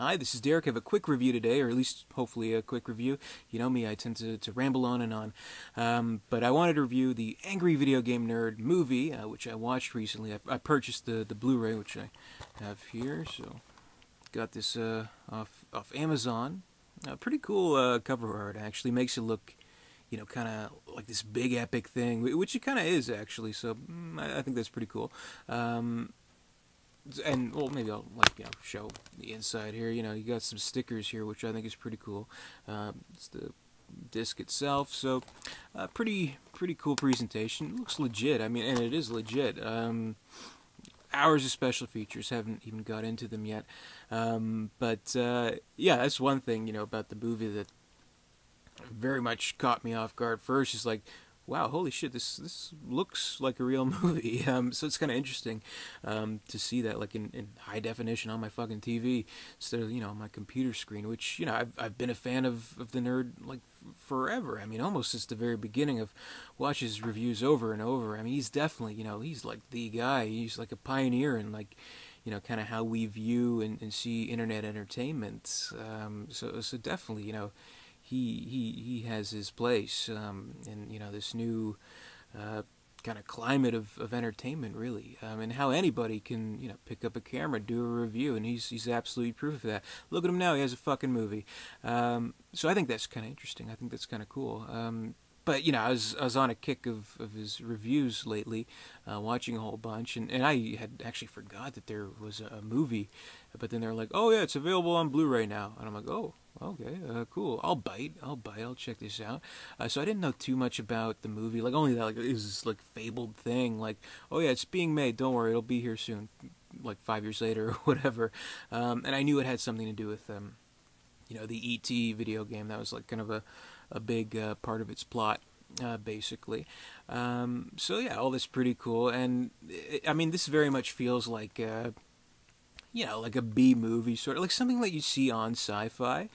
Hi, this is Derek. I have a quick review today, or at least hopefully a quick review. You know me, I tend to ramble on and on. But I wanted to review the Angry Video Game Nerd movie, which I watched recently. I purchased the Blu-ray, which I have here. So got this off Amazon. Pretty cool cover art. Actually makes it look, kind of like this big epic thing, which it kind of is actually. So I think that's pretty cool. And well, maybe I'll show the inside here. You got some stickers here, which I think is pretty cool. It's the disc itself, so pretty cool presentation. It looks legit. I mean, and it is legit. Hours of special features, haven't even got into them yet. But yeah, that's one thing about the movie that very much caught me off guard. First, is like, wow, holy shit, this looks like a real movie. So it's kind of interesting to see that like in high definition on my fucking TV instead of on my computer screen. Which I've been a fan of the nerd like forever. I mean, almost since the very beginning. Of watch his reviews over and over. I mean, he's definitely he's like the guy. He's like a pioneer in like kind of how we view and see internet entertainment. So definitely he has his place in this new kind of climate of entertainment, really, and how anybody can pick up a camera, do a review, and he's absolutely proof of that. Look at him now; he has a fucking movie. So I think that's kind of interesting. I think that's kind of cool. But I was on a kick of his reviews lately, watching a whole bunch, and I had actually forgot that there was a movie, but then they're like, oh yeah, it's available on Blu-ray now, and I'm like, oh, okay, cool. I'll check this out. So I didn't know too much about the movie, like only that like it was this like fabled thing, like, oh yeah, it's being made, don't worry, it'll be here soon, like 5 years later or whatever. And I knew it had something to do with the E.T. video game. That was like kind of a big part of its plot, basically. So yeah, all this pretty cool, and I mean, this very much feels like like a B movie, sort of like something that you see on sci-fi.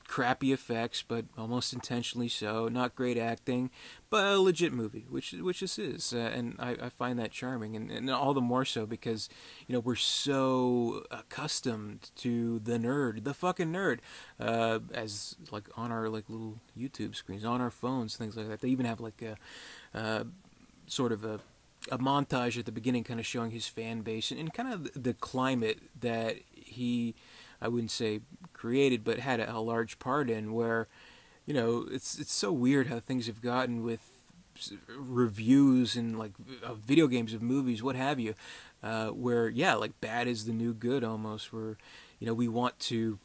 Crappy effects, but almost intentionally so. Not great acting, but a legit movie, which this is, and I find that charming, and all the more so because we're so accustomed to the fucking nerd, as like on our like little YouTube screens, on our phones, things like that. They even have like a sort of a montage at the beginning, kind of showing his fan base and kind of the climate that he, I wouldn't say created, but had a large part in, where it's so weird how things have gotten with reviews and like video games, of movies, what have you, where yeah, like bad is the new good almost, where we want to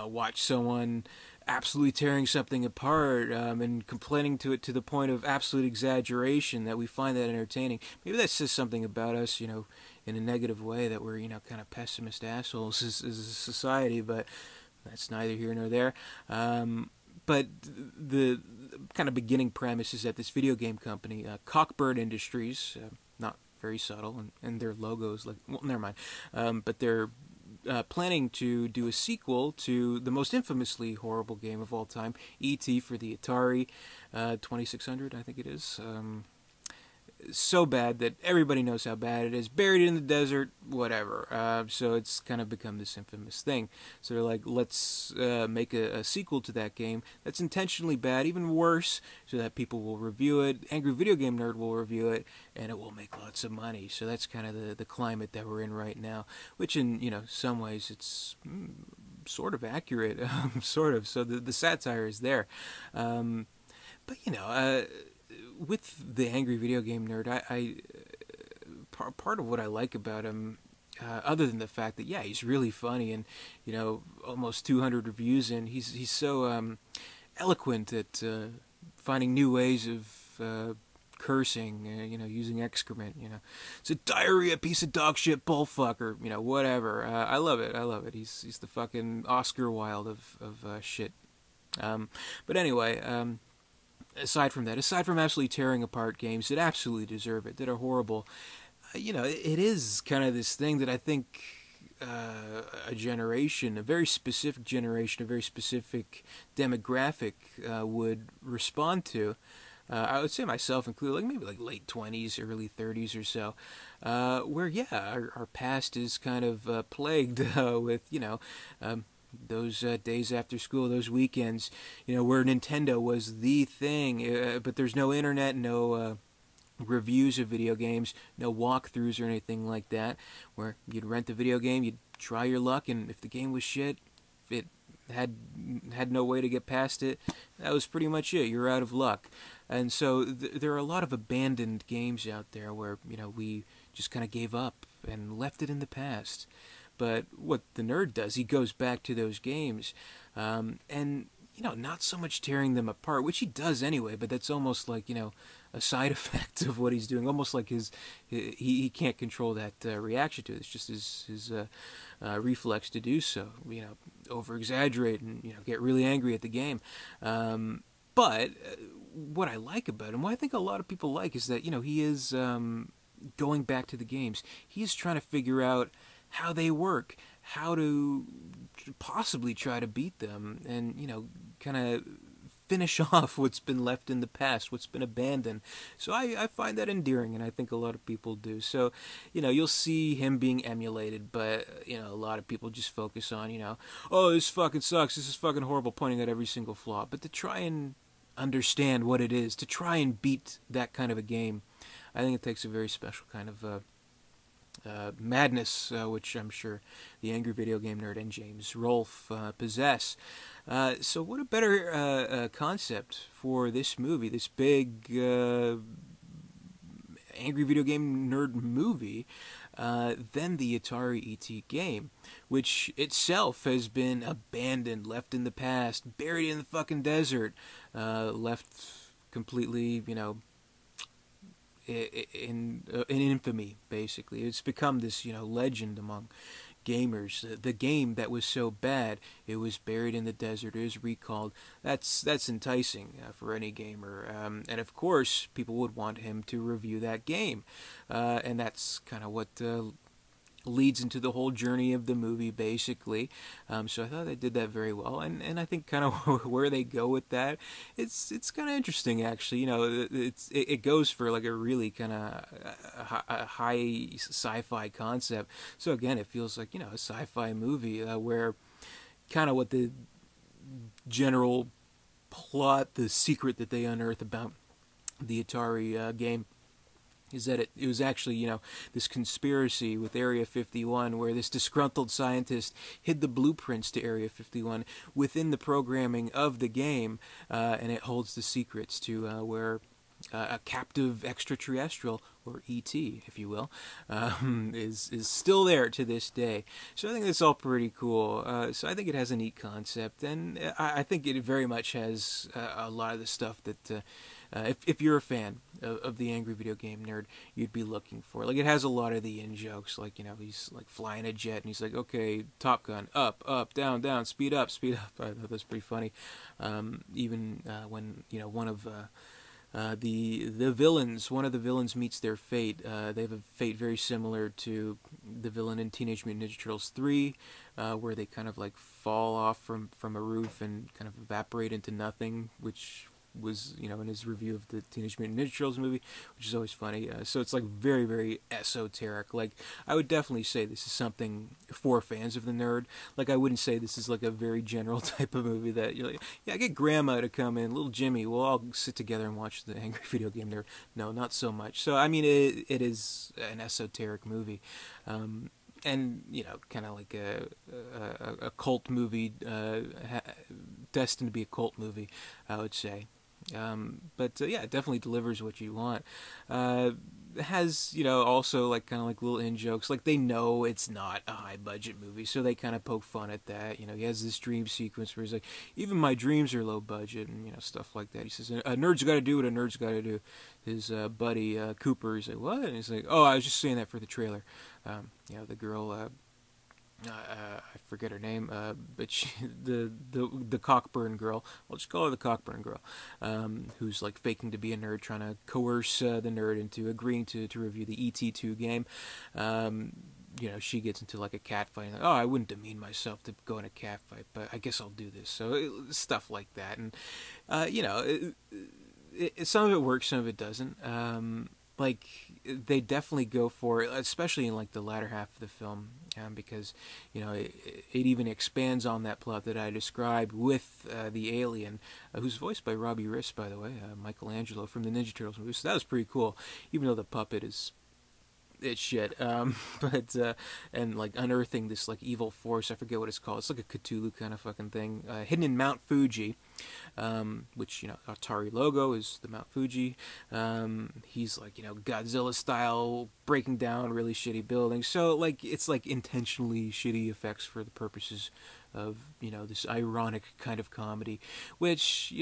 watch someone absolutely tearing something apart, and complaining to it to the point of absolute exaggeration, that we find that entertaining. Maybe that says something about us, in a negative way, that we're kind of pessimist assholes as a society, but that's neither here nor there. But the kind of beginning premise is that this video game company, Cockbird Industries, not very subtle, and their logos like, well, never mind, but they're planning to do a sequel to the most infamously horrible game of all time, E.T. for the Atari 2600, I think it is. So bad that everybody knows how bad it is. Buried in the desert, whatever. So it's kind of become this infamous thing. So they're like, let's make a sequel to that game that's intentionally bad, even worse, so that people will review it. Angry Video Game Nerd will review it, and it will make lots of money. So that's kind of the climate that we're in right now, which in some ways it's sort of accurate, sort of. So the satire is there. But with the Angry Video Game Nerd, I part of what I like about him, other than the fact that yeah, he's really funny, and almost 200 reviews in, he's so eloquent at finding new ways of cursing, using excrement, it's a diarrhea piece of dog shit bullfucker, whatever. I love it. He's the fucking Oscar Wilde of shit. But anyway. Aside from absolutely tearing apart games that absolutely deserve it, that are horrible, it is kind of this thing that I think a generation, a very specific generation, a very specific demographic would respond to. I would say myself included, like maybe like late 20s, early 30s or so, where yeah, our past is kind of plagued with those days after school, those weekends, where Nintendo was the thing, but there's no internet, no reviews of video games, no walkthroughs or anything like that, where you'd rent the video game, you'd try your luck, and if the game was shit, if it had no way to get past it, that was pretty much it. You're out of luck. And so there are a lot of abandoned games out there where we just kind of gave up and left it in the past. But what the nerd does, he goes back to those games, and not so much tearing them apart, which he does anyway, but that's almost like a side effect of what he's doing, almost like he can't control that reaction to it. It's just his reflex to do so, over exaggerate and get really angry at the game. But what I like about him, what I think a lot of people like, is that he is going back to the games. He's trying to figure out how they work, how to possibly try to beat them, and kind of finish off what's been left in the past, what's been abandoned. So I find that endearing, and I think a lot of people do. So you'll see him being emulated, but a lot of people just focus on oh, this fucking sucks, this is fucking horrible, pointing at every single flaw. But to try and understand what it is, to try and beat that kind of a game, I think it takes a very special kind of madness, which I'm sure the Angry Video Game Nerd and James Rolfe possess. So what a better concept for this movie, this big Angry Video Game Nerd movie, than the Atari ET game, which itself has been abandoned, left in the past, buried in the fucking desert, left completely, in infamy, basically. It's become this, legend among gamers. The game that was so bad, it was buried in the desert, it was recalled. That's enticing for any gamer. And of course, people would want him to review that game. And that's kind of what leads into the whole journey of the movie, basically. So I thought they did that very well, and I think kind of where they go with that, it's kind of interesting, actually. It goes for like a really kind of a high sci-fi concept. So again, it feels like a sci-fi movie where kind of what the general plot, the secret that they unearth about the Atari game, is that it was actually, this conspiracy with Area 51 where this disgruntled scientist hid the blueprints to Area 51 within the programming of the game, and it holds the secrets to where a captive extraterrestrial, or E.T., if you will, is still there to this day. So I think that's all pretty cool. So I think it has a neat concept, and I think it very much has a lot of the stuff that if you're a fan of the Angry Video Game Nerd, you'd be looking for. Like, it has a lot of the in-jokes, like, he's like flying a jet, and he's like, okay, Top Gun, up, up, down, down, speed up, speed up. I thought that's pretty funny. Even when, one of the villains, one of the villains meets their fate. They have a fate very similar to the villain in Teenage Mutant Ninja Turtles 3, where they kind of like fall off from a roof and kind of evaporate into nothing, which was, in his review of the Teenage Mutant Ninja Turtles movie, which is always funny. So it's like very, very esoteric. Like, I would definitely say this is something for fans of the nerd. Like, I wouldn't say this is like a very general type of movie that you're like, yeah, get Grandma to come in, little Jimmy, we'll all sit together and watch the Angry Video Game Nerd. No, not so much. So, I mean, it is an esoteric movie. And, kind of like a cult movie, destined to be a cult movie, I would say. But yeah, it definitely delivers what you want. It has, also like kind of like little in-jokes. Like, they know it's not a high-budget movie, so they kind of poke fun at that. He has this dream sequence where he's like, even my dreams are low-budget, and, stuff like that. He says, a nerd's got to do what a nerd's got to do. His buddy, Cooper, he's like, what? And he's like, oh, I was just saying that for the trailer. The girl... I forget her name, but the Cockburn girl, I'll just call her the Cockburn girl, who's like faking to be a nerd, trying to coerce the nerd into agreeing to review the ET2 game. She gets into like a cat fight, like, oh, I wouldn't demean myself to go in a cat fight, but I guess I'll do this. So stuff like that, and some of it works, some of it doesn't. Like they definitely go for it, especially in like the latter half of the film, because it even expands on that plot that I described with the alien, who's voiced by Robbie Riss, by the way, Michelangelo from the Ninja Turtles movie. So that was pretty cool, even though the puppet is it's shit. But and like unearthing this like evil force, I forget what it's called. It's like a Cthulhu kind of fucking thing, hidden in Mount Fuji, which Atari logo is the Mount Fuji. He's like Godzilla style, breaking down really shitty buildings. So like it's like intentionally shitty effects for the purposes of this ironic kind of comedy, which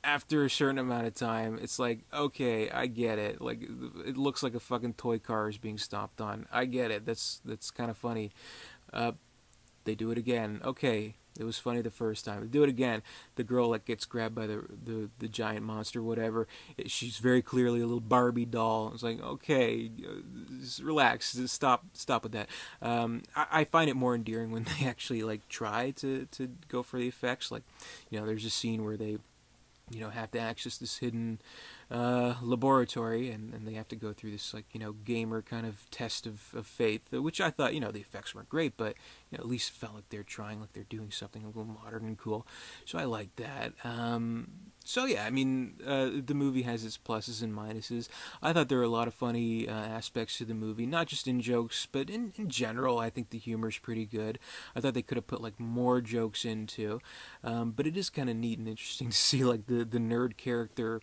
after a certain amount of time, it's like, okay, I get it. Like, it looks like a fucking toy car is being stomped on. I get it. That's kind of funny. They do it again. Okay, it was funny the first time. They do it again. The girl like gets grabbed by the giant monster, whatever. She's very clearly a little Barbie doll. It's like, okay, just relax. Just stop with that. I find it more endearing when they actually like try to go for the effects. Like, there's a scene where they have to access this hidden laboratory, and they have to go through this like gamer kind of test of faith, which I thought the effects weren't great, but at least felt like they're trying, like they're doing something a little modern and cool. So I like that. So yeah, I mean, the movie has its pluses and minuses. I thought there were a lot of funny aspects to the movie, not just in jokes, but in general. I think the humor's pretty good. I thought they could have put like more jokes into, but it is kind of neat and interesting to see like the nerd character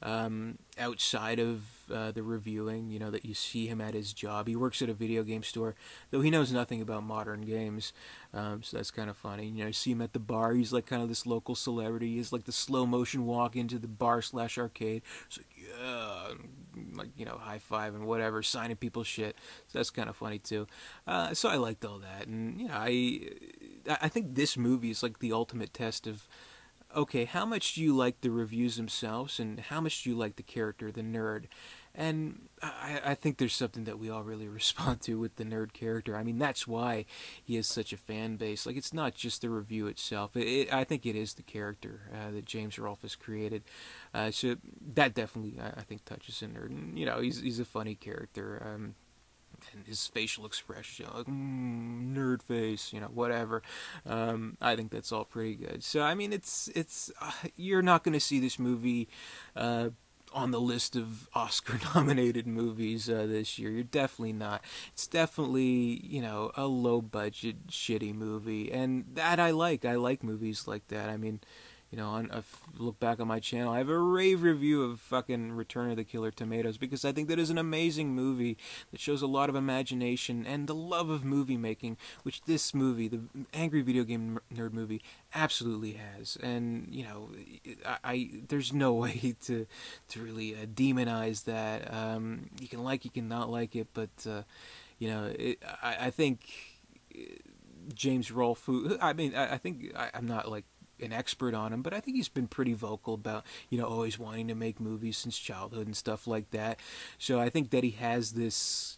outside of the reviewing, that you see him at his job. He works at a video game store, though he knows nothing about modern games, so that's kind of funny. You see him at the bar. He's like kind of this local celebrity. He's like the slow motion walk into the bar / arcade. It's like, yeah, like high five and whatever, signing people's shit. So that's kind of funny too. So I liked all that, and I think this movie is like the ultimate test of, okay, how much do you like the reviews themselves, and how much do you like the character, the nerd? And I think there's something that we all really respond to with the nerd character. I mean, that's why he has such a fan base. Like, it's not just the review itself. I think it is the character that James Rolfe has created. So that definitely, I think, touches a nerd. And, he's a funny character. And his facial expression, like nerd face, whatever. I think that's all pretty good. So I mean, it's you're not going to see this movie on the list of Oscar-nominated movies this year. You're definitely not. It's definitely a low-budget, shitty movie, and that I like. I like movies like that. I mean, look back on my channel, I have a rave review of fucking Return of the Killer Tomatoes, because I think that is an amazing movie that shows a lot of imagination and the love of movie making, which this movie, the Angry Video Game Nerd movie, absolutely has. And there's no way to really demonize that. You can not like it, but I think James Rolfe, I think I'm not like an expert on him, but I think he's been pretty vocal about always wanting to make movies since childhood and stuff like that. So I think that he has this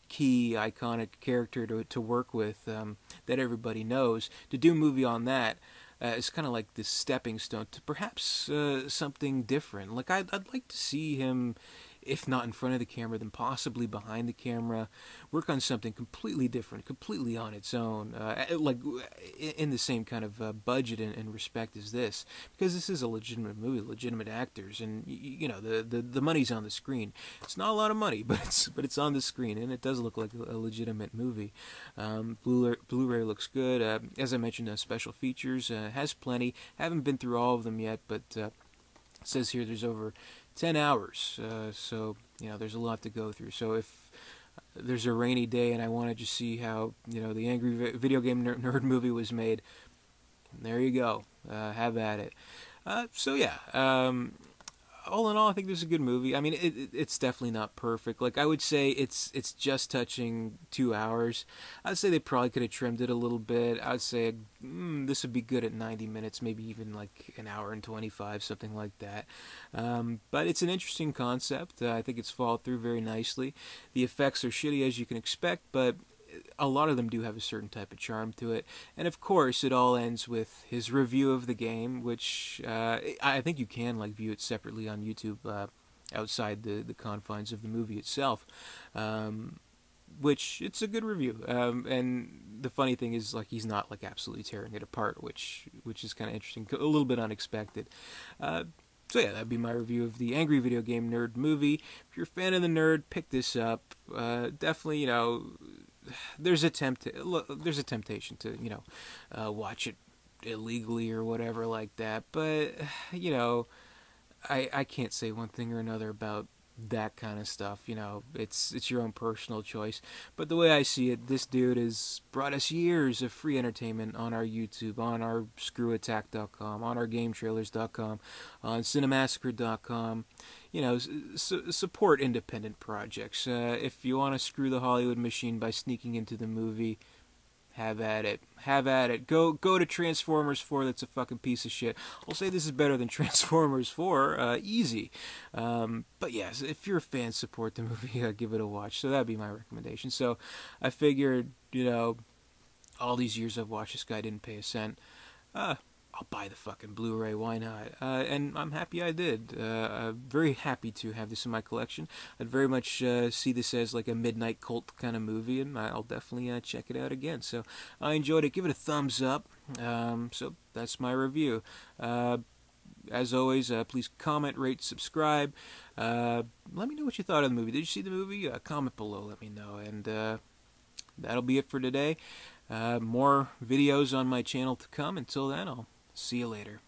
key iconic character to work with, that everybody knows. To do a movie on that is kind of like this stepping stone to perhaps something different. Like I'd like to see him, if not in front of the camera, then possibly behind the camera, work on something completely different, completely on its own, like in the same kind of budget and respect as this, because this is a legitimate movie, legitimate actors, and the money's on the screen. It's not a lot of money, but it's on the screen, and it does look like a legitimate movie. Blu-ray looks good. As I mentioned, special features has plenty. Haven't been through all of them yet, but it says here there's over 10 hours, so there's a lot to go through. So if there's a rainy day and I want to just see how the Angry Video Game Nerd movie was made, there you go. Have at it. So yeah, all in all, I think this is a good movie. I mean, it's definitely not perfect. Like, I would say it's just touching 2 hours. I'd say they probably could have trimmed it a little bit. I would say this would be good at 90 minutes, maybe even like an hour and 25, something like that. But it's an interesting concept. I think it's followed through very nicely. The effects are shitty as you can expect, but a lot of them do have a certain type of charm to it. And of course, it all ends with his review of the game, which I think you can like view it separately on YouTube outside the confines of the movie itself. Which it's a good review, and the funny thing is, like, he's not like absolutely tearing it apart, which is kind of interesting, a little bit unexpected. So yeah, that'd be my review of the Angry Video Game Nerd movie. If you're a fan of the nerd, pick this up. Definitely, there's a temptation to watch it illegally or whatever like that, but I can't say one thing or another about that kind of stuff. It's your own personal choice. But the way I see it, this dude has brought us years of free entertainment on our YouTube, on our screwattack.com, on our gametrailers.com, on cinemassacre.com. Support independent projects. If you want to screw the Hollywood machine by sneaking into the movie, have at it. Have at it. Go to Transformers 4, that's a fucking piece of shit. I'll say this is better than Transformers 4, easy. But yes, if you're a fan, support the movie, give it a watch. So that'd be my recommendation. So I figured, all these years I've watched this guy, didn't pay a cent. I'll buy the fucking Blu-ray, why not? And I'm happy I did. I'm very happy to have this in my collection. I'd very much see this as like a midnight cult kind of movie, and I'll definitely check it out again. So I enjoyed it. Give it a thumbs up. So that's my review. As always, please comment, rate, subscribe. Let me know what you thought of the movie. Did you see the movie? Comment below, let me know. And that'll be it for today. More videos on my channel to come. Until then, I'll see you later.